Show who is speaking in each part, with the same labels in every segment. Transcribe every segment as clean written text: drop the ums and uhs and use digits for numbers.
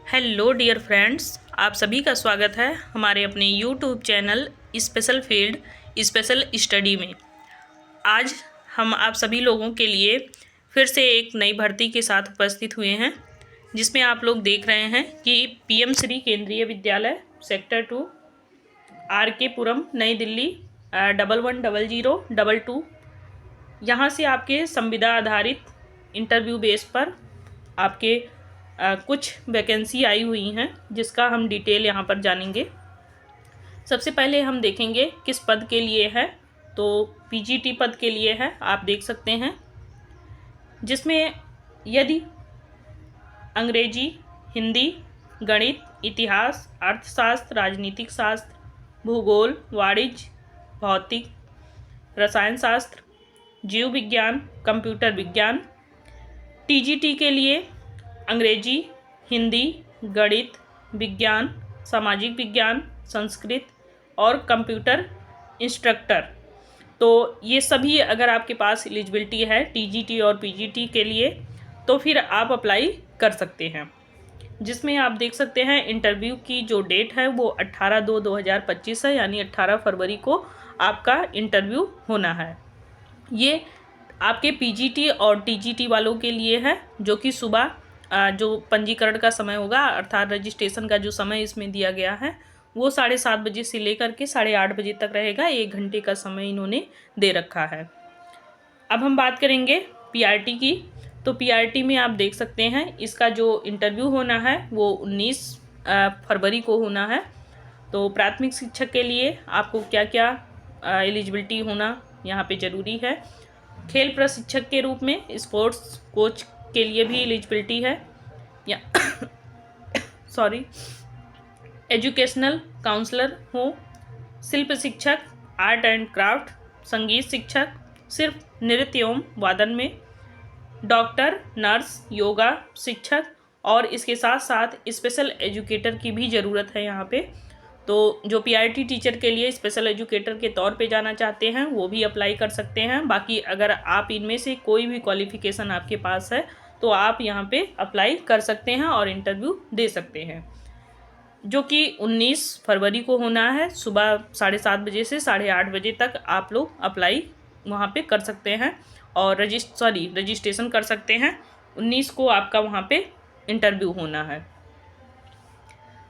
Speaker 1: Hello dear friends, आप सभी का स्वागत है हमारे अपने YouTube channel special field special study में। आज हम आप सभी लोगों के लिए फिर से एक नई भर्ती के साथ उपस्थित हुए हैं, जिसमें आप लोग देख रहे हैं कि पीएम श्री केंद्रीय विद्यालय सेक्टर 2 RK पुरम नई दिल्ली 110022 यहाँ से आपके संविदा आधारित इंटरव्यू बेस पर आपके कुछ वैकेंसी आई हुई हैं, जिसका हम डिटेल यहाँ पर जानेंगे। सबसे पहले हम देखेंगे किस पद के लिए है, तो पीजीटी पद के लिए है, आप देख सकते हैं, जिसमें यदि अंग्रेजी, हिंदी, गणित, इतिहास, अर्थशास्त्र, राजनीतिक शास्त्र, भूगोल, वाणिज्य, भौतिक, रसायन शास्त्र, जीव विज्ञान, कंप्यूटर विज्ञान। टीजीटी के लिए अंग्रेजी, हिंदी, गणित, विज्ञान, सामाजिक विज्ञान, संस्कृत और कंप्यूटर इंस्ट्रक्टर। तो ये सभी अगर आपके पास एलिजिबिलिटी है टीजीटी और पीजीटी के लिए, तो फिर आप अप्लाई कर सकते हैं। जिसमें आप देख सकते हैं इंटरव्यू की जो डेट है वो 18/2/2025 है, यानी 18 फरवरी को आपका इंटरव्यू होना है। ये आपके पीजीटी और टीजीटी वालों के लिए है, जो कि सुबह जो पंजीकरण का समय होगा, अर्थात रजिस्ट्रेशन का जो समय इसमें दिया गया है वो 7:30 बजे से लेकर के 8:30 बजे तक रहेगा। 1 घंटे का समय इन्होंने दे रखा है। अब हम बात करेंगे पीआरटी की। तो पीआरटी में आप देख सकते हैं इसका जो इंटरव्यू होना है वो 19 फरवरी को होना है। तो प्राथमिक शिक्षक के लिए आपको क्या क्या एलिजिबिलिटी होना यहाँ पे ज़रूरी है। खेल प्रशिक्षक के रूप में स्पोर्ट्स कोच के लिए भी एलिजिबिलिटी है, या सॉरी एजुकेशनल काउंसलर हो, शिल्प शिक्षक, आर्ट एंड क्राफ्ट, संगीत शिक्षक सिर्फ नृत्य एवं वादन में, डॉक्टर, नर्स, योगा शिक्षक और इसके साथ साथ स्पेशल एजुकेटर की भी ज़रूरत है यहाँ पे। तो जो पीआरटी टीचर के लिए स्पेशल एजुकेटर के तौर पे जाना चाहते हैं वो भी अप्लाई कर सकते हैं। बाकी अगर आप इनमें से कोई भी क्वालिफ़िकेशन आपके पास है तो आप यहाँ पे अप्लाई कर सकते हैं और इंटरव्यू दे सकते हैं, जो कि 19 फरवरी को होना है। सुबह 7:30 बजे से 8:30 बजे तक आप लोग अप्लाई वहाँ पे कर सकते हैं और रजिस्ट्रेशन कर सकते हैं। 19 को आपका वहाँ पे इंटरव्यू होना है।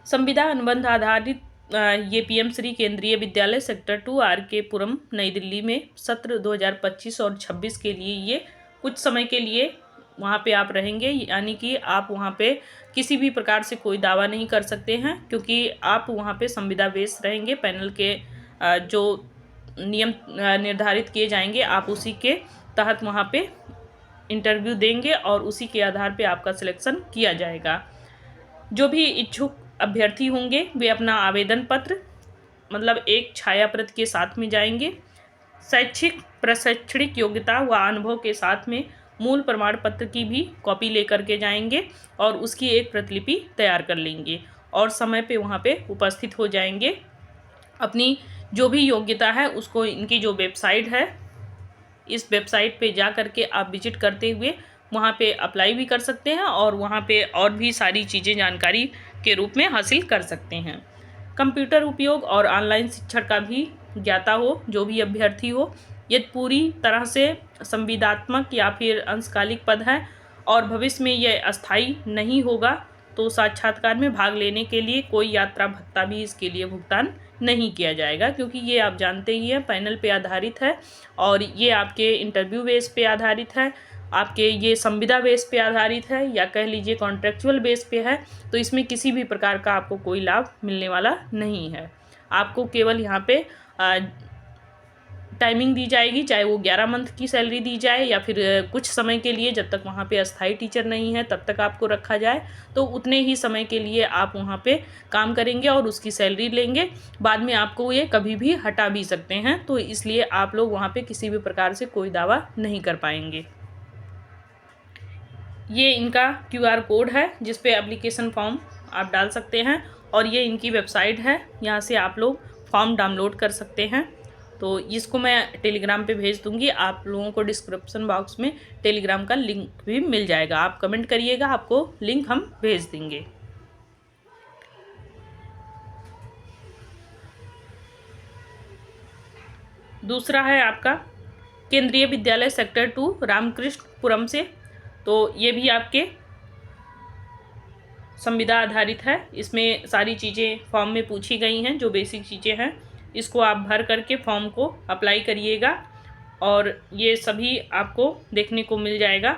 Speaker 1: संविदा अनुबंध आधारित ये पीएम श्री केंद्रीय विद्यालय सेक्टर 2 RK पुरम नई दिल्ली में सत्र 2025 और 26 के लिए ये कुछ समय के लिए वहाँ पे आप रहेंगे, यानी कि आप वहाँ पे किसी भी प्रकार से कोई दावा नहीं कर सकते हैं, क्योंकि आप वहाँ पे संविदा बेस रहेंगे। पैनल के जो नियम निर्धारित किए जाएंगे आप उसी के तहत वहाँ पे इंटरव्यू देंगे और उसी के आधार पे आपका सिलेक्शन किया जाएगा। जो भी इच्छुक अभ्यर्थी होंगे वे अपना आवेदन पत्र मतलब एक छाया प्रति के साथ में जाएंगे। शैक्षिक प्रशैक्षणिक योग्यता व अनुभव के साथ में मूल प्रमाण पत्र की भी कॉपी लेकर के जाएंगे और उसकी एक प्रतिलिपि तैयार कर लेंगे और समय पे वहाँ पे उपस्थित हो जाएंगे। अपनी जो भी योग्यता है उसको इनकी जो वेबसाइट है, इस वेबसाइट पे जा कर के आप विजिट करते हुए वहाँ पे अप्लाई भी कर सकते हैं और वहाँ पे और भी सारी चीज़ें जानकारी के रूप में हासिल कर सकते हैं। कंप्यूटर उपयोग और ऑनलाइन शिक्षण का भी ज्ञाता हो जो भी अभ्यर्थी हो। यदि पूरी तरह से संविदात्मक या फिर अंशकालिक पद है और भविष्य में यह अस्थायी नहीं होगा तो साक्षात्कार में भाग लेने के लिए कोई यात्रा भत्ता भी इसके लिए भुगतान नहीं किया जाएगा, क्योंकि ये आप जानते ही हैं पैनल पे आधारित है और ये आपके इंटरव्यू बेस पे आधारित है, आपके ये संविदा बेस पे आधारित है या कह लीजिए कॉन्ट्रेक्चुअल बेस पे है। तो इसमें किसी भी प्रकार का आपको कोई लाभ मिलने वाला नहीं है। आपको केवल यहाँ पे टाइमिंग दी जाएगी, चाहे वो 11 मंथ की सैलरी दी जाए या फिर कुछ समय के लिए जब तक वहाँ पे अस्थायी टीचर नहीं है तब तक आपको रखा जाए, तो उतने ही समय के लिए आप वहाँ पे काम करेंगे और उसकी सैलरी लेंगे। बाद में आपको ये कभी भी हटा भी सकते हैं, तो इसलिए आप लोग वहाँ पे किसी भी प्रकार से कोई दावा नहीं कर पाएंगे। ये इनका QR कोड है जिस पे एप्लीकेशन फॉर्म आप डाल सकते हैं और ये इनकी वेबसाइट है, यहाँ से आप लोग फॉर्म डाउनलोड कर सकते हैं। तो इसको मैं टेलीग्राम पे भेज दूंगी, आप लोगों को डिस्क्रिप्शन बॉक्स में टेलीग्राम का लिंक भी मिल जाएगा। आप कमेंट करिएगा, आपको लिंक हम भेज देंगे। दूसरा है आपका केंद्रीय विद्यालय सेक्टर 2 रामकृष्णपुरम से। तो ये भी आपके संविदा आधारित है। इसमें सारी चीज़ें फॉर्म में पूछी गई हैं, जो बेसिक चीज़ें हैं इसको आप भर करके फॉर्म को अप्लाई करिएगा और ये सभी आपको देखने को मिल जाएगा।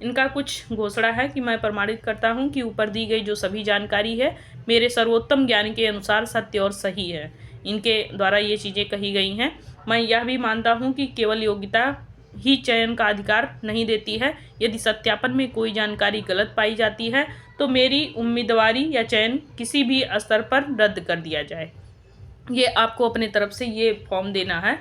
Speaker 1: इनका कुछ घोषणा है कि मैं प्रमाणित करता हूं कि ऊपर दी गई जो सभी जानकारी है मेरे सर्वोत्तम ज्ञान के अनुसार सत्य और सही है। इनके द्वारा ये चीज़ें कही गई हैं। मैं यह भी मानता हूं कि केवल योग्यता ही चयन का अधिकार नहीं देती है। यदि सत्यापन में कोई जानकारी गलत पाई जाती है तो मेरी उम्मीदवारी या चयन किसी भी स्तर पर रद्द कर दिया जाए। ये आपको अपने तरफ से ये फॉर्म देना है।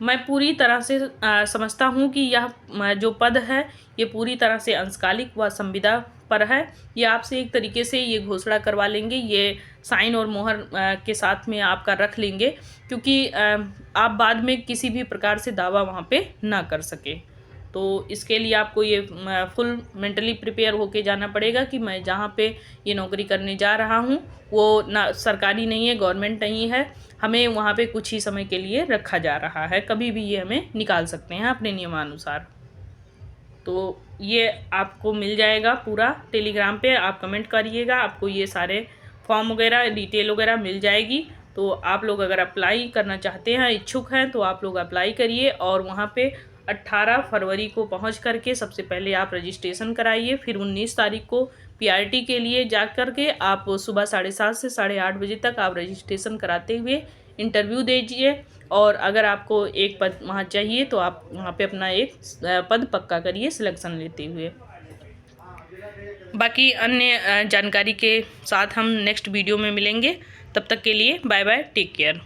Speaker 1: मैं पूरी तरह से समझता हूँ कि यह जो पद है ये पूरी तरह से अंशकालिक व संविदा पर है। ये आपसे एक तरीके से ये घोषणा करवा लेंगे, ये साइन और मोहर के साथ में आपका रख लेंगे, क्योंकि आप बाद में किसी भी प्रकार से दावा वहाँ पे ना कर सके। तो इसके लिए आपको ये फुल मेंटली प्रिपेयर होके जाना पड़ेगा कि मैं जहाँ पे ये नौकरी करने जा रहा हूँ वो ना सरकारी नहीं है, गवर्नमेंट नहीं है, हमें वहाँ पे कुछ ही समय के लिए रखा जा रहा है, कभी भी ये हमें निकाल सकते हैं अपने नियमानुसार। तो ये आपको मिल जाएगा पूरा टेलीग्राम पे, आप कमेंट करिएगा, आपको ये सारे फॉर्म वगैरह डिटेल वगैरह मिल जाएगी। तो आप लोग अगर अप्लाई करना चाहते हैं, इच्छुक हैं, तो आप लोग अप्लाई करिए और वहाँ पे 18 फरवरी को पहुँच करके सबसे पहले आप रजिस्ट्रेशन कराइए। फिर 19 तारीख को पीआरटी के लिए जा कर के आप सुबह 7:30 से 8:30 बजे तक आप रजिस्ट्रेशन कराते हुए इंटरव्यू दीजिए। और अगर आपको एक पद वहाँ चाहिए तो आप वहाँ पे अपना एक पद पक्का करिए सिलेक्शन लेते हुए। बाकी अन्य जानकारी के साथ हम नेक्स्ट वीडियो में मिलेंगे। तब तक के लिए बाय बाय, टेक केयर।